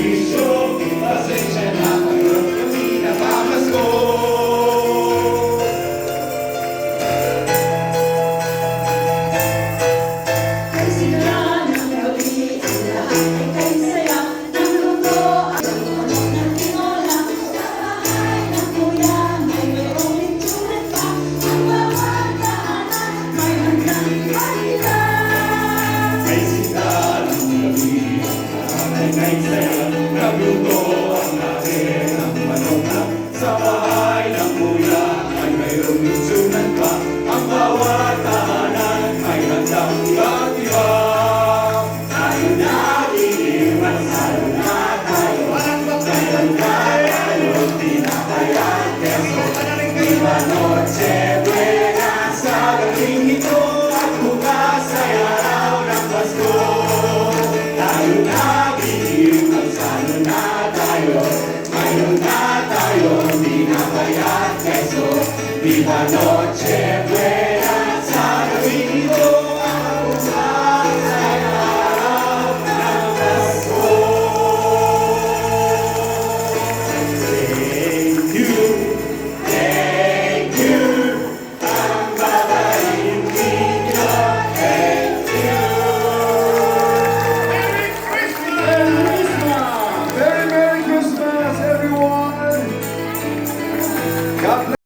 bisyo, pasensya na kayo kami napamasko. Ay simula ng gabi, ang lahat ay kay saya. Nagluto ang manok ng tinola. Sa bahay ng kuya, may mayroong lechon pa. Ang bawat tahanan, may handang ipalita. Ay sinta ng gabi, ang lahat ay kay saya. Nagluto ang lahi ng manok na sa bahay ng kuya ay mayroong lutsunan pa. Ang bawat tahanan ay handang iba-iba. Tayo na iiwan sa luna tayo. Ngayon na tayo tinatayan keso. Viva Noche Buena sa gabing ito at bukas ay araw ng Pasko. Tayo na iiwan sa luna tayo. Ngayon na tayo tinatayan keso. Viva Noche Buena sa gabing ito at bukas ay araw ng Pasko. Thank you, thank you. Ang babaeng ninyo, thank you. Merry Christmas, everyone! God bless.